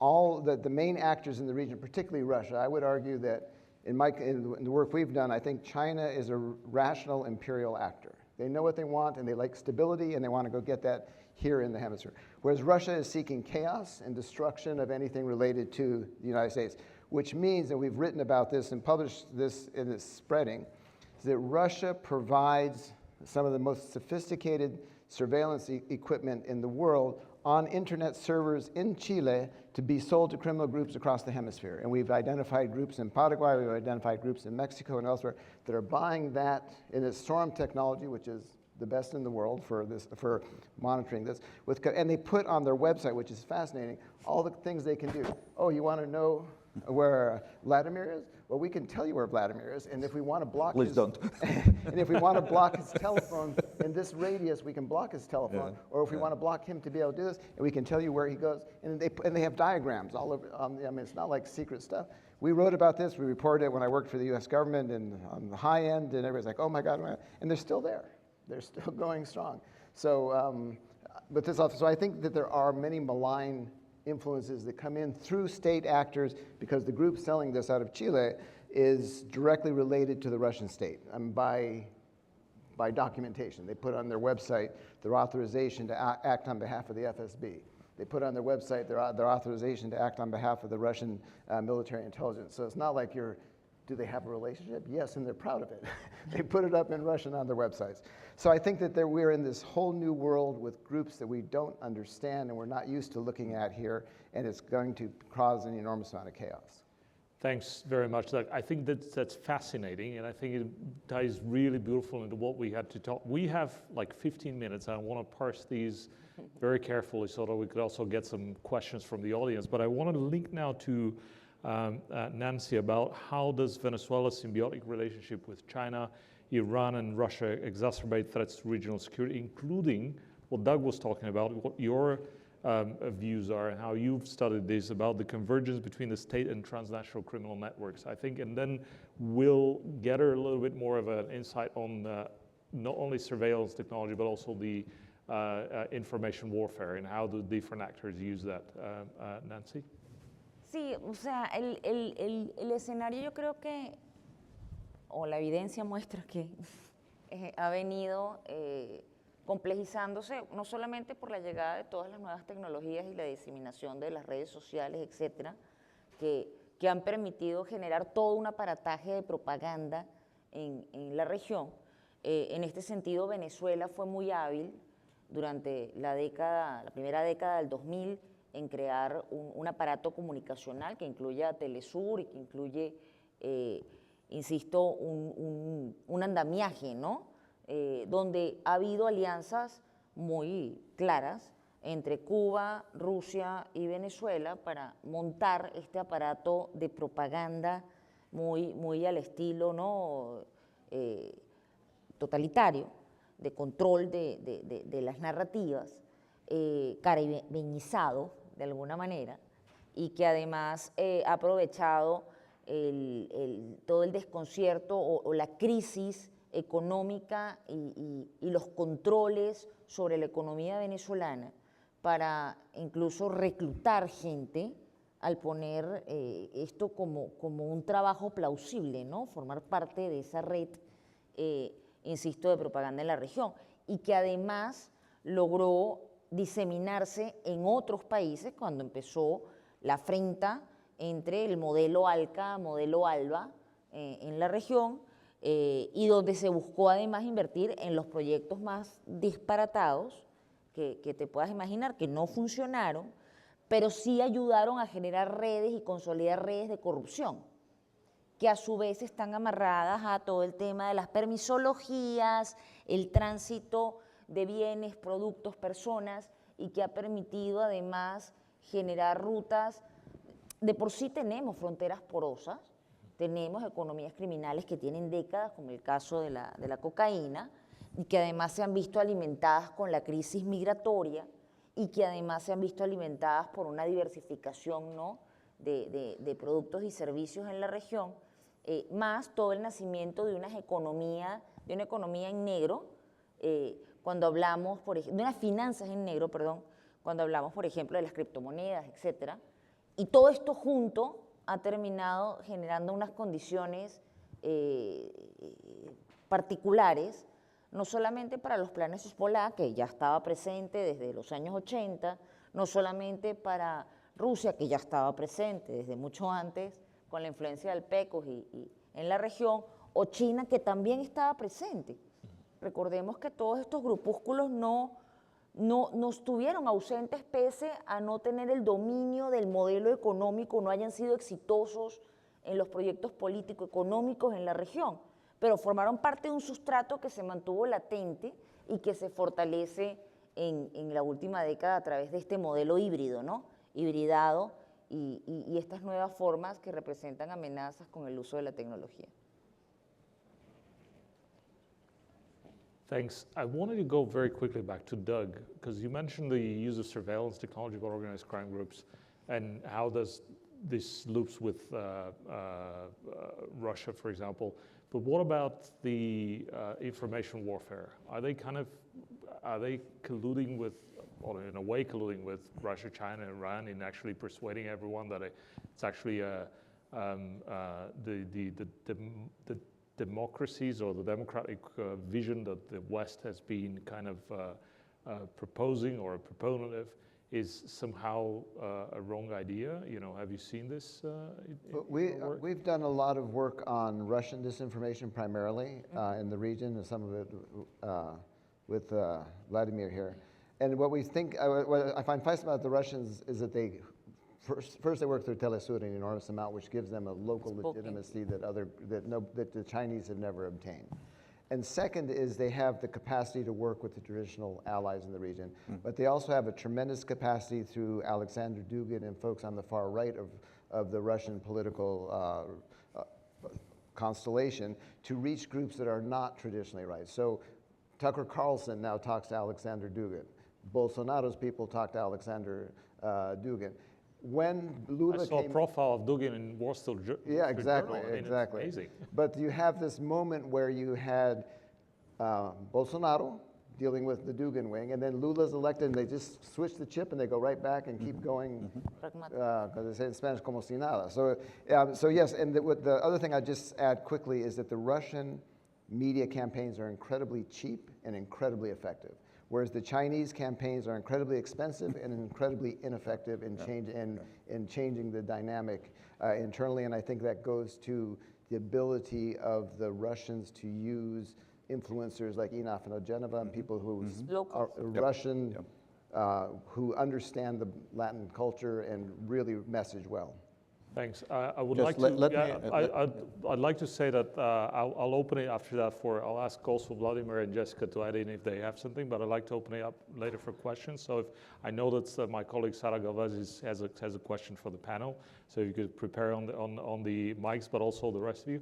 the main actors in the region, particularly Russia, I would argue that in the work we've done, I think China is a rational imperial actor. They know what they want, and they like stability, and they want to go get that here in the hemisphere. Whereas Russia is seeking chaos and destruction of anything related to the United States, which means, and we've written about this and published this in its spreading, is that Russia provides some of the most sophisticated surveillance equipment in the world on internet servers in Chile to be sold to criminal groups across the hemisphere. And we've identified groups in Paraguay, we've identified groups in Mexico and elsewhere that are buying that in its SORM technology, which is the best in the world for monitoring this. And they put on their website, which is fascinating, all the things they can do. Oh, you want to know where Vladimir is? Well, we can tell you where Vladimir is, and if we want to block Please don't. and if we want to block his telephone in this radius, we can block his telephone. Or if we want to block him to be able to do this, and we can tell you where he goes. And they have diagrams all over. I mean, it's not like secret stuff. We wrote about this. We reported it when I worked for the U.S. government, and on the high end, and everybody's like, "Oh my God!" And they're still there. They're still going strong. So, but this also. So I think that there are many malign influences that come in through state actors, because the group selling this out of Chile is directly related to the Russian state by documentation. They put on their website their authorization to act on behalf of the FSB. They put on their website their authorization to act on behalf of the Russian military intelligence. So it's not like do they have a relationship? Yes, and they're proud of it. They put it up in Russian on their websites. So I think that we're in this whole new world with groups that we don't understand and we're not used to looking at here, and it's going to cause an enormous amount of chaos. Thanks very much, Doug. I think that's fascinating, and I think it ties really beautiful into what we had to talk. We have like 15 minutes. I want to parse these very carefully so that we could also get some questions from the audience. But I wanted to link now to Nancy about how does Venezuela's symbiotic relationship with China, Iran, and Russia exacerbate threats to regional security, including what Doug was talking about, what your views are and how you've studied this about the convergence between the state and transnational criminal networks, I think, and then we'll get a little bit more of an insight on not only surveillance technology, but also the information warfare and how the different actors use that. Nancy? Sí, o sea, el escenario yo creo que, o la evidencia muestra que ha venido complejizándose no solamente por la llegada de todas las nuevas tecnologías y la diseminación de las redes sociales, etcétera, que han permitido generar todo un aparataje de propaganda en la región. En este sentido, Venezuela fue muy hábil durante la primera década del 2000 en crear un aparato comunicacional que incluye a Telesur y que incluye, insisto, un andamiaje, ¿no? Donde ha habido alianzas muy claras entre Cuba, Rusia y Venezuela para montar este aparato de propaganda muy al estilo, ¿no? Totalitario control de las narrativas, caribeñizado de alguna manera, y que además ha aprovechado todo el desconcierto o la crisis económica y los controles sobre la economía venezolana para incluso reclutar gente al poner esto como un trabajo plausible, ¿no? Formar parte de esa red, insisto, de propaganda en la región, y que además logró diseminarse en otros países cuando empezó la afrenta entre el modelo ALCA, modelo ALBA en la región, y donde se buscó además invertir en los proyectos más disparatados que te puedas imaginar, que no funcionaron, pero sí ayudaron a generar redes y consolidar redes de corrupción, que a su vez están amarradas a todo el tema de las permisologías, el tránsito de bienes, productos, personas, y que ha permitido además generar rutas. De por sí tenemos fronteras porosas, tenemos economías criminales que tienen décadas, como el caso de la cocaína, y que además se han visto alimentadas con la crisis migratoria, y que además se han visto alimentadas por una diversificación, ¿no?, de productos y servicios en la región, más todo el nacimiento de una economía en negro, cuando hablamos, de unas finanzas en negro, perdón, cuando hablamos, por ejemplo, de las criptomonedas, etcétera. Y todo esto junto ha terminado generando unas condiciones particulares, no solamente para los planes Hezbollah, que ya estaba presente desde los años 80, no solamente para Rusia, que ya estaba presente desde mucho antes, con la influencia del PECOS y en la región, o China, que también estaba presente. Recordemos que todos estos grupúsculos no estuvieron ausentes pese a no tener el dominio del modelo económico, no hayan sido exitosos en los proyectos político-económicos en la región, pero formaron parte de un sustrato que se mantuvo latente y que se fortalece en la última década a través de este modelo híbrido, ¿no? Hibridado y estas nuevas formas que representan amenazas con el uso de la tecnología. Thanks. I wanted to go very quickly back to Doug, because you mentioned the use of surveillance technology for organized crime groups, and how does this loops with Russia, for example. But what about the information warfare? Are they colluding with, or in a way colluding with Russia, China, Iran in actually persuading everyone that it's actually the democracies or the democratic vision that the West has been kind of proposing or a proponent of is somehow a wrong idea? You know, have you seen this? We've done a lot of work on Russian disinformation primarily in the region, and some of it with Vladimir here. And what we think, what I find fascinating about the Russians is that they First, they work through Telesur an enormous amount, which gives them a local legitimacy that the Chinese have never obtained. And second is they have the capacity to work with the traditional allies in the region, but they also have a tremendous capacity through Alexander Dugin and folks on the far right of the Russian political constellation to reach groups that are not traditionally right. So Tucker Carlson now talks to Alexander Dugin. Bolsonaro's people talk to Alexander Dugin. When Lula I saw a profile of Dugin in Wall Street Journal. Yeah, exactly, I mean, exactly. It's amazing. But you have this moment where you had Bolsonaro dealing with the Dugin wing, and then Lula's elected, and they just switch the chip, and they go right back and keep going, because they say in Spanish, como si nada. So yes, and the other thing I'd just add quickly is that the Russian media campaigns are incredibly cheap and incredibly effective, whereas the Chinese campaigns are incredibly expensive and incredibly ineffective in changing the dynamic internally. And I think that goes to the ability of the Russians to use influencers like Enof and Ogenova and people who are Russian, who understand the Latin culture and really message well. Thanks. I would Just like let to. me, I'd like to say that I'll open it after that for. I'll ask also Vladimir and Jessica to add in if they have something, but I'd like to open it up later for questions. So if I know that my colleague Sara Galvez has a question for the panel, so if you could prepare on the mics, but also the rest of you.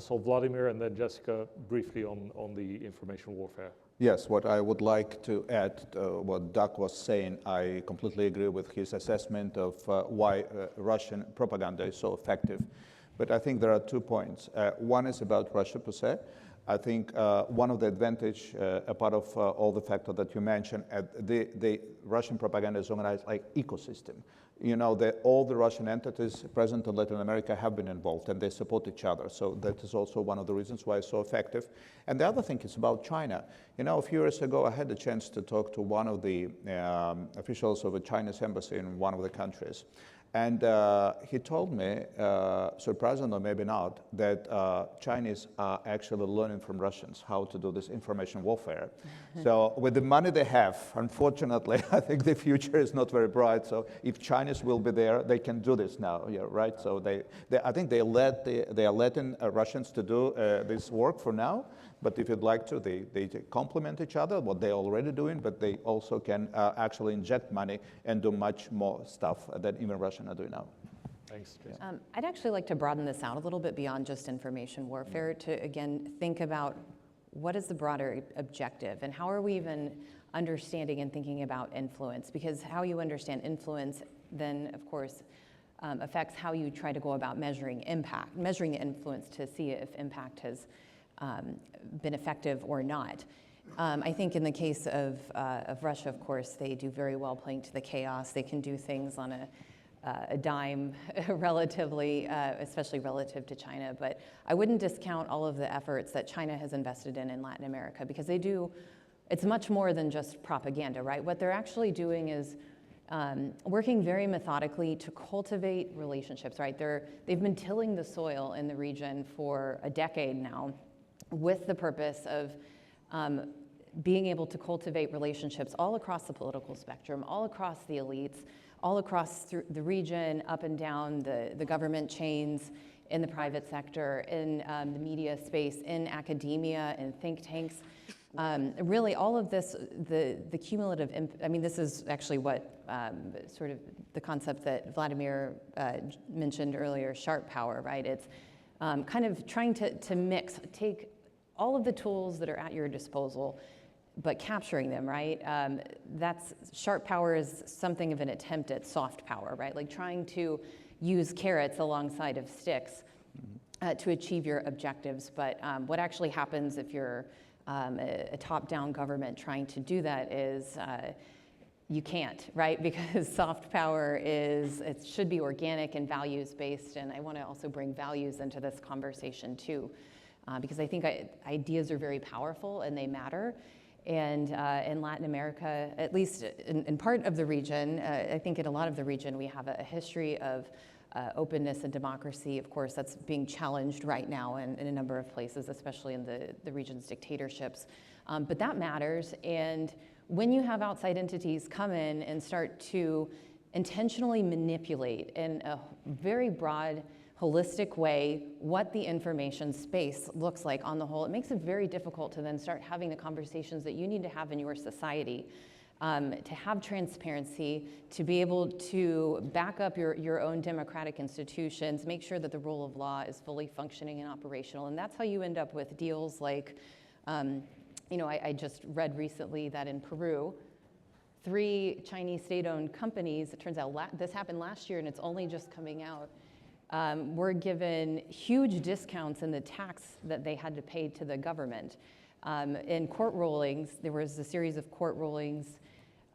So Vladimir and then Jessica briefly on the information warfare. Yes, what I would like to add to what Doug was saying, I completely agree with his assessment of why Russian propaganda is so effective. But I think there are 2 points. One is about Russia per se. I think one of the advantage, a part of all the factors that you mentioned, the Russian propaganda is organized like ecosystem. You know, all the Russian entities present in Latin America have been involved and they support each other. So that is also one of the reasons why it's so effective. And the other thing is about China. You know, a few years ago, I had the chance to talk to one of the officials of a Chinese embassy in one of the countries. And he told me, surprisingly or maybe not, that Chinese are actually learning from Russians how to do this information warfare. So with the money they have, unfortunately, I think the future is not very bright. So if Chinese will be there, they can do this now, yeah, right? So I think they are letting Russians to do this work for now. But if you'd like to, they complement each other, what they're already doing, but they also can actually inject money and do much more stuff than even Russians are doing now. Thanks, Jason. I'd actually like to broaden this out a little bit beyond just information warfare to, again, think about what is the broader objective and how are we even understanding and thinking about influence? Because how you understand influence then, of course, affects how you try to go about measuring impact, measuring the influence to see if impact has been effective or not. I think in the case of Russia, of course, they do very well playing to the chaos. They can do things on a dime relatively, especially relative to China. But I wouldn't discount all of the efforts that China has invested in Latin America because they do, it's much more than just propaganda, right? What they're actually doing is working very methodically to cultivate relationships, right? They've been tilling the soil in the region for a decade now with the purpose of being able to cultivate relationships all across the political spectrum, all across the elites, all across the region, up and down the government chains, in the private sector, in the media space, in academia, in think tanks. Really, all of this, the cumulative, I mean, this is actually what sort of the concept that Vladimir mentioned earlier, sharp power, right? It's kind of trying to mix, take all of the tools that are at your disposal, but capturing them, right? That's, sharp power is something of an attempt at soft power, right? Like trying to use carrots alongside of sticks to achieve your objectives. But what actually happens if you're a top-down government trying to do that is you can't, right? Because soft power is, it should be organic and values-based, and I want to also bring values into this conversation too, because I think ideas are very powerful and they matter. And in Latin America, at least in part of the region, I think in a lot of the region, we have a history of openness and democracy. Of course, that's being challenged right now in a number of places, especially in the region's dictatorships. But that matters. And when you have outside entities come in and start to intentionally manipulate in a very broad, holistic way what the information space looks like on the whole, it makes it very difficult to then start having the conversations that you need to have in your society, to have transparency, to be able to back up your own democratic institutions, make sure that the rule of law is fully functioning and operational. And that's how you end up with deals like, you know, I just read recently that in Peru, 3 Chinese state-owned companies, it turns out this happened last year and it's only just coming out, were given huge discounts in the tax that they had to pay to the government. In court rulings, there was a series of court rulings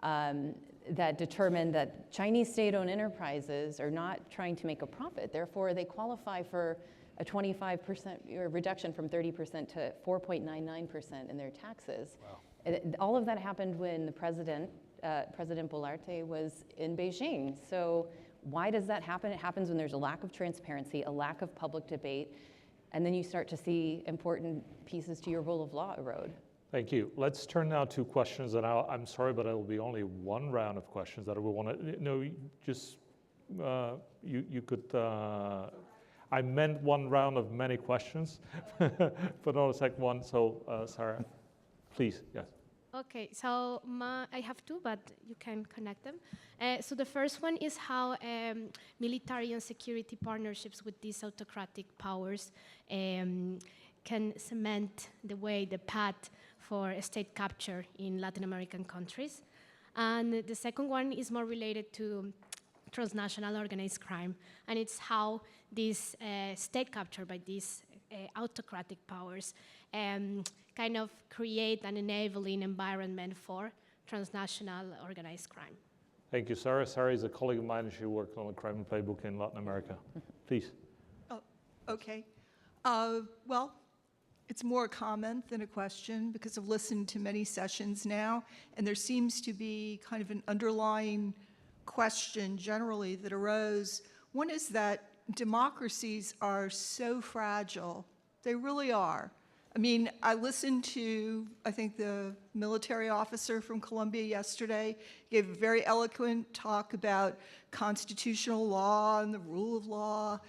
that determined that Chinese state-owned enterprises are not trying to make a profit. Therefore, they qualify for a 25% reduction from 30% to 4.99% in their taxes. Wow. All of that happened when the President Boluarte was in Beijing. So why does that happen? It happens when there's a lack of transparency, a lack of public debate, and then you start to see important pieces to your rule of law erode. Thank you. Let's turn now to questions, and I'm sorry, but it will be only one round of questions that we want to, no, just, you could, I meant one round of many questions, but not a second one, so Sarah, please, yes. Okay, so I have 2, but you can connect them. So the first one is how military and security partnerships with these autocratic powers can cement the path for state capture in Latin American countries. And the second one is more related to transnational organized crime, and it's how this state capture by these autocratic powers kind of create an enabling environment for transnational organized crime. Thank you, Sarah. Sarah is a colleague of mine, and she worked on the crime playbook in Latin America. Please. Oh, okay. Well, it's more a comment than a question because I've listened to many sessions now, and there seems to be kind of an underlying question generally that arose. One is that democracies are so fragile. They really are. I mean, I listened to, I think, the military officer from Colombia yesterday, gave a very eloquent talk about constitutional law and the rule of law.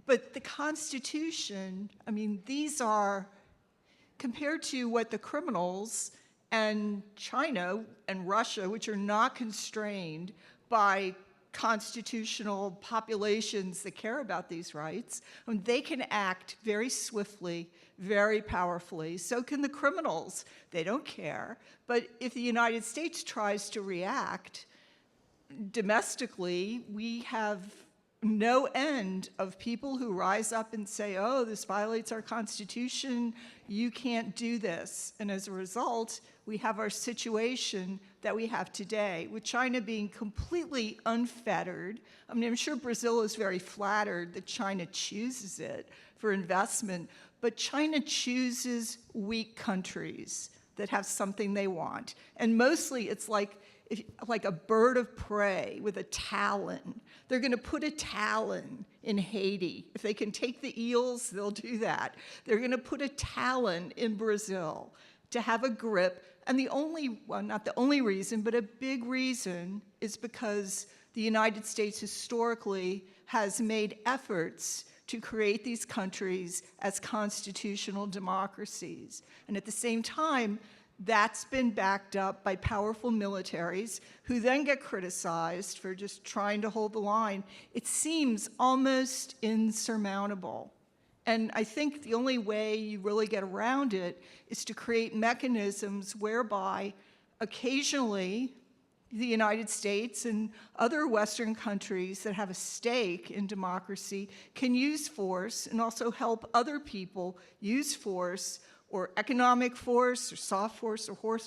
But the Constitution, I mean, these are, compared to what the criminals and China and Russia, which are not constrained by constitutional populations that care about these rights, they can act very swiftly, very powerfully. So can the criminals. They don't care. But if the United States tries to react domestically, we have no end of people who rise up and say, oh, this violates our Constitution, you can't do this. And as a result, we have our situation that we have today, with China being completely unfettered. I mean, I'm sure Brazil is very flattered that China chooses it for investment, but China chooses weak countries that have something they want. And mostly it's like a bird of prey with a talon. They're going to put a talon in Haiti. If they can take the eels, they'll do that. They're going to put a talon in Brazil to have a grip. And the only, well, not the only reason, but a big reason is because the United States historically has made efforts to create these countries as constitutional democracies. And at the same time, that's been backed up by powerful militaries who then get criticized for just trying to hold the line. It seems almost insurmountable. And I think the only way you really get around it is to create mechanisms whereby occasionally the United States and other Western countries that have a stake in democracy can use force and also help other people use force, or economic force, or soft force, or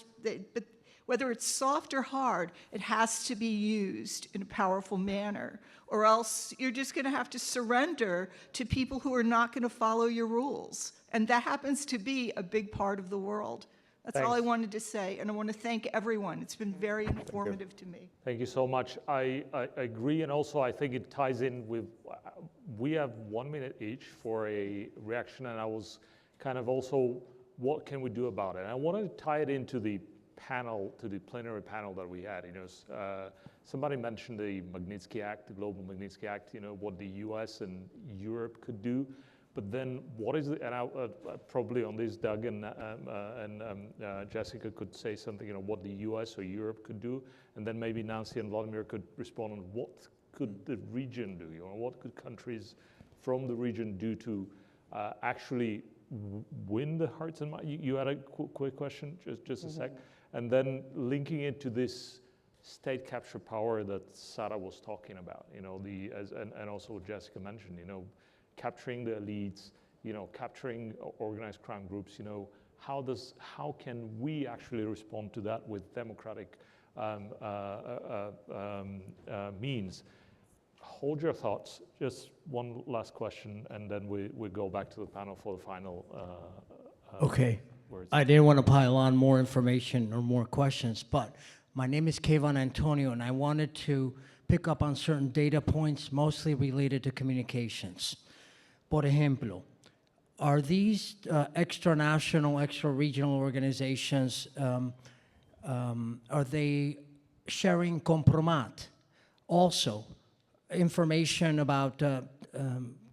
but whether it's soft or hard, it has to be used in a powerful manner, or else you're just going to have to surrender to people who are not going to follow your rules. And that happens to be a big part of the world. That's all I wanted to say, and I want to thank everyone. It's been very informative to me. Thank you so much. I agree, and also I think it ties in with, we have 1 minute each for a reaction, and I was kind of also, what can we do about it? And I wanted to tie it into the panel, to the plenary panel that we had. You know, somebody mentioned the Magnitsky Act, the Global Magnitsky Act, you know, what the US and Europe could do. But then what is it, and probably on this, Doug and Jessica could say something, you know, what the US or Europe could do. And then maybe Nancy and Vladimir could respond on what could the region do, you know, what could countries from the region do to actually win the hearts and minds. You had a quick question, just a sec. And then linking it to this state capture power that Sarah was talking about, you know, and also Jessica mentioned, you know, capturing the elites, you know, capturing organized crime groups, you know, how can we actually respond to that with democratic means? Hold your thoughts. Just one last question, and then we go back to the panel for the final Okay. words. I didn't want to pile on more information or more questions, but my name is Kayvon Antonio, and I wanted to pick up on certain data points, mostly related to communications. Por ejemplo, are these extra-national, extra-regional organizations, are they sharing compromat? Also, information about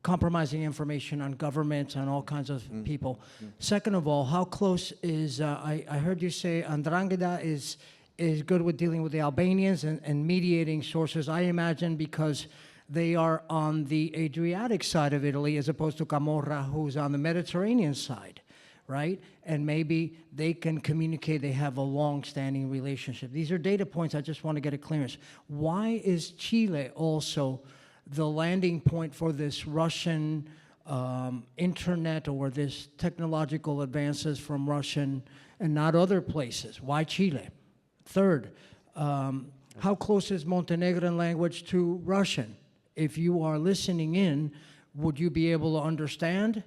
compromising information on governments and all kinds of people. Second of all, how close is, I heard you say Andrangheta is good with dealing with the Albanians and mediating sources, I imagine because they are on the Adriatic side of Italy as opposed to Camorra, who's on the Mediterranean side, right? And maybe they can communicate, they have a long-standing relationship. These are data points, I just want to get a clearance. Why is Chile also the landing point for this Russian internet or this technological advances from Russian and not other places? Why Chile? Third, how close is Montenegrin language to Russian? If you are listening in, would you be able to understand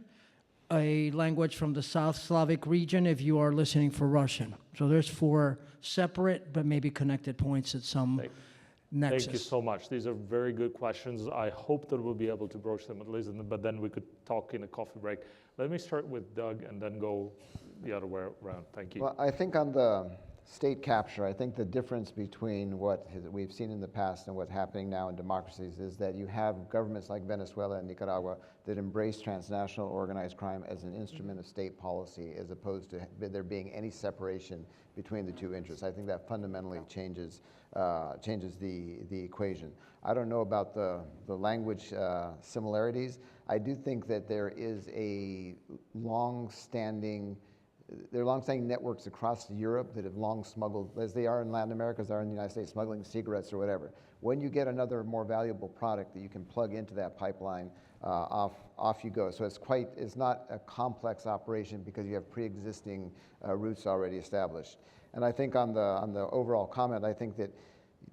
a language from the South Slavic region if you are listening for Russian? So there's 4 separate but maybe connected points at some nexus. Thank you so much. These are very good questions. I hope that we'll be able to broach them at least, but then we could talk in a coffee break. Let me start with Doug and then go the other way around. Thank you. Well, I think on the state capture, I think the difference between what we've seen in the past and what's happening now in democracies is that you have governments like Venezuela and Nicaragua that embrace transnational organized crime as an instrument of state policy, as opposed to there being any separation between the two interests. I think that fundamentally changes the equation. I don't know about the language similarities. I do think that there is a long-standing networks across Europe that have long smuggled, as they are in Latin America, as they are in the United States, smuggling cigarettes or whatever. When you get another more valuable product that you can plug into that pipeline, off you go. So it's not a complex operation because you have pre-existing routes already established. And I think on the overall comment, I think that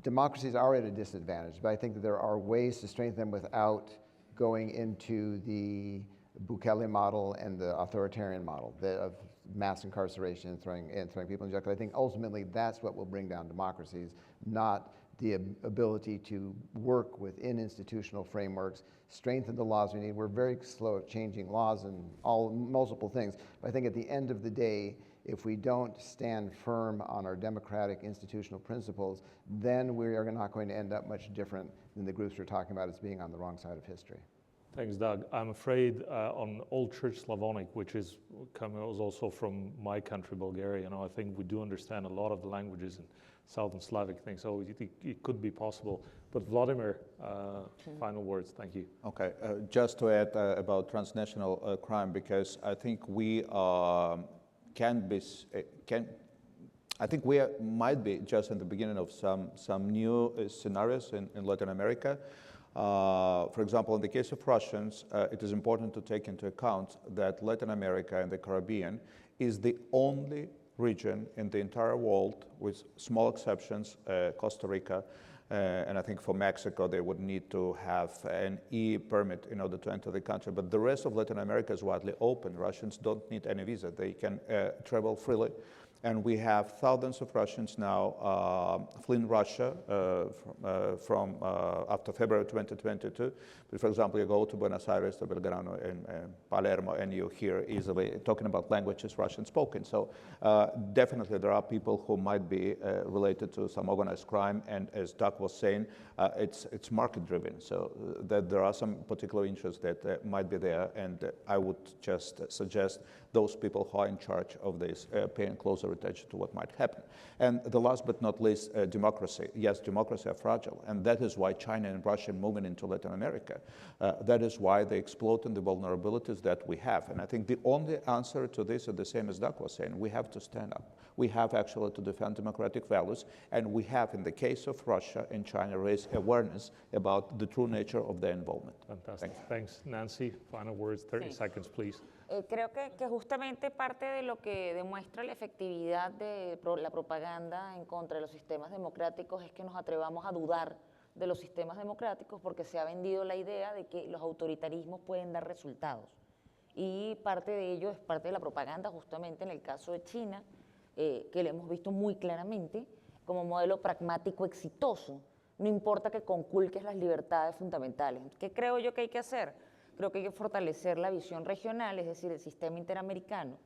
democracies are at a disadvantage, but I think that there are ways to strengthen them without going into the Bukele model and the authoritarian model of mass incarceration and throwing people in jail. I think ultimately that's what will bring down democracies, not the ability to work within institutional frameworks, strengthen the laws we need. We're very slow at changing laws and multiple things. But I think at the end of the day, if we don't stand firm on our democratic institutional principles, then we are not going to end up much different than the groups we're talking about as being on the wrong side of history. Thanks, Doug. I'm afraid on Old Church Slavonic, which was also from my country, Bulgaria, I think we do understand a lot of the languages and Southern Slavic things, so it could be possible. But Vladimir, final words. Thank you. Okay, just to add about transnational crime, because I think we might be just in the beginning of some new scenarios in Latin America. For example, in the case of Russians, it is important to take into account that Latin America and the Caribbean is the only region in the entire world, with small exceptions, Costa Rica, and I think for Mexico they would need to have an E-permit in order to enter the country. But the rest of Latin America is widely open. Russians don't need any visa. They can travel freely. And we have thousands of Russians now fleeing Russia from after February 2022. But for example, you go to Buenos Aires, to Belgrano, and Palermo, and you hear easily talking about languages Russian spoken. So definitely there are people who might be related to some organized crime. And as Doug was saying, it's market driven. So that there are some particular interests that might be there. And I would just suggest those people who are in charge of this paying closer attention to what might happen. And the last but not least, democracy. Yes, democracy are fragile, and that is why China and Russia are moving into Latin America. That is why they exploit the vulnerabilities that we have. And I think the only answer to this is the same as Doug was saying. We have to stand up. We have actually to defend democratic values, and we have, in the case of Russia and China, raised awareness about the true nature of their involvement. Fantastic. Thanks, Nancy. Final words, 30 seconds, please. Creo que justamente parte de lo que demuestra la efectividad de la propaganda en contra de los sistemas democráticos es que nos atrevamos a dudar de los sistemas democráticos, porque se ha vendido la idea de que los autoritarismos pueden dar resultados. Y parte de ello es parte de la propaganda, justamente en el caso de China, que lo hemos visto muy claramente como modelo pragmático exitoso. No importa que conculques las libertades fundamentales. ¿Qué creo yo que hay que hacer? Creo que hay que fortalecer la visión regional, es decir, el sistema interamericano.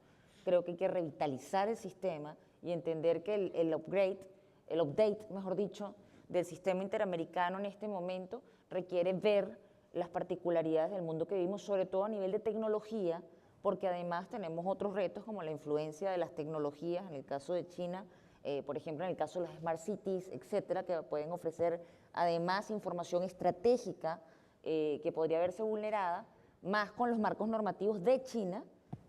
Creo que hay que revitalizar el sistema y entender que el update, mejor dicho, del sistema interamericano en este momento requiere ver las particularidades del mundo que vivimos, sobre todo a nivel de tecnología, porque además tenemos otros retos como la influencia de las tecnologías, en el caso de China, por ejemplo, en el caso de las Smart Cities, etcétera, que pueden ofrecer además información estratégica que podría verse vulnerada, más con los marcos normativos de China,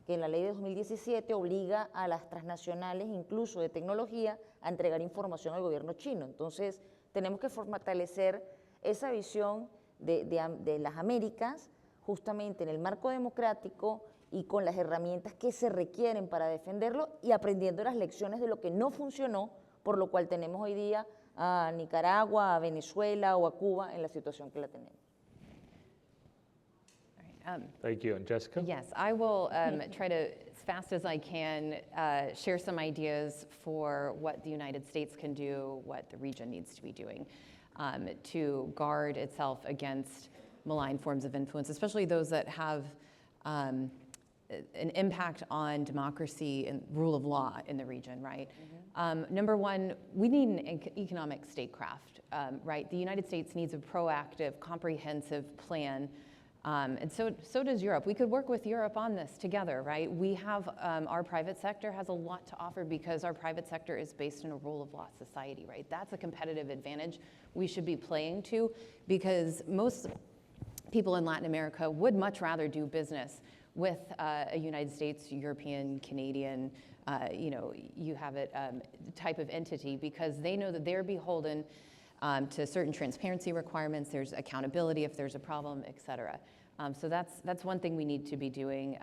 que en la ley de 2017 obliga a las transnacionales, incluso de tecnología, a entregar información al gobierno chino. Entonces, tenemos que fortalecer esa visión de las Américas, justamente en el marco democrático y con las herramientas que se requieren para defenderlo y aprendiendo las lecciones de lo que no funcionó, por lo cual tenemos hoy día a Nicaragua, a Venezuela o a Cuba en la situación que la tenemos. Thank you. And Jessica? Yes, I will try to, as fast as I can, share some ideas for what the United States can do, what the region needs to be doing to guard itself against malign forms of influence, especially those that have an impact on democracy and rule of law in the region, right? Number one, we need an economic statecraft, right? The United States needs a proactive, comprehensive plan. And so does Europe. We could work with Europe on this together, right? We have, our private sector has a lot to offer because our private sector is based in a rule of law society, right? That's a competitive advantage we should be playing to because most people in Latin America would much rather do business with a United States, European, Canadian, you have it, type of entity because they know that they're beholden to certain transparency requirements, there's accountability if there's a problem, et cetera. So that's one thing we need to be doing.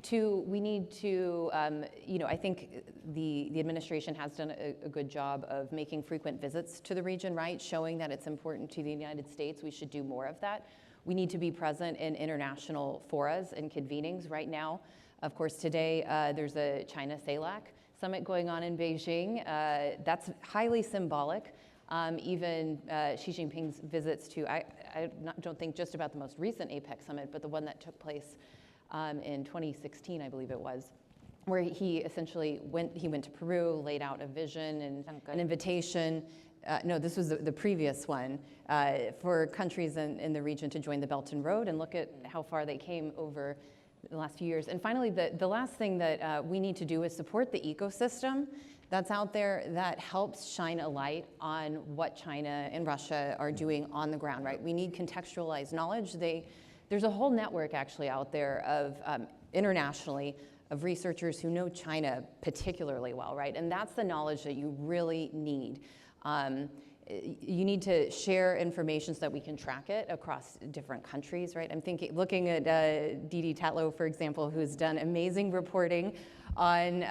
Two, we need to, I think the administration has done a good job of making frequent visits to the region, right? Showing that it's important to the United States. We should do more of that. We need to be present in international forums and convenings right now. Of course, today there's a China CELAC summit going on in Beijing. That's highly symbolic. Even Xi Jinping's visits to, I don't think just about the most recent APEC summit, but the one that took place in 2016, I believe it was, where he essentially went to Peru, laid out a vision and an invitation. No, this was the previous one for countries in the region to join the Belt and Road and look at how far they came over the last few years. And finally, the last thing that we need to do is support the ecosystem that's out there that helps shine a light on what China and Russia are doing on the ground, right? We need contextualized knowledge. There's a whole network actually out there of internationally of researchers who know China particularly well, right? And that's the knowledge that you really need. You need to share information so that we can track it across different countries, right? I'm looking at Didi Tatlow, for example, who's done amazing reporting on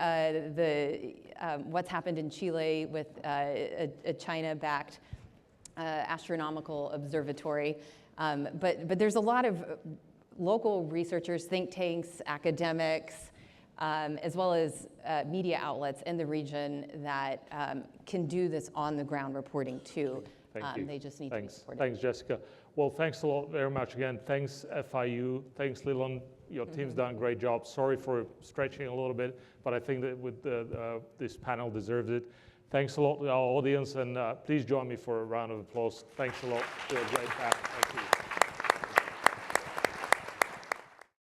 what's happened in Chile with a China-backed astronomical observatory. But there's a lot of local researchers, think tanks, academics, as well as media outlets in the region that can do this on-the-ground reporting too. Thank you. They just need to be supported. Thanks, Jessica. Well, thanks a lot very much again. Thanks, FIU. Thanks, Lilon. Your team's done a great job. Sorry for stretching a little bit, but I think that with this panel deserves it. Thanks a lot to our audience, and please join me for a round of applause. Thanks a lot. You're a great panel. Thank you.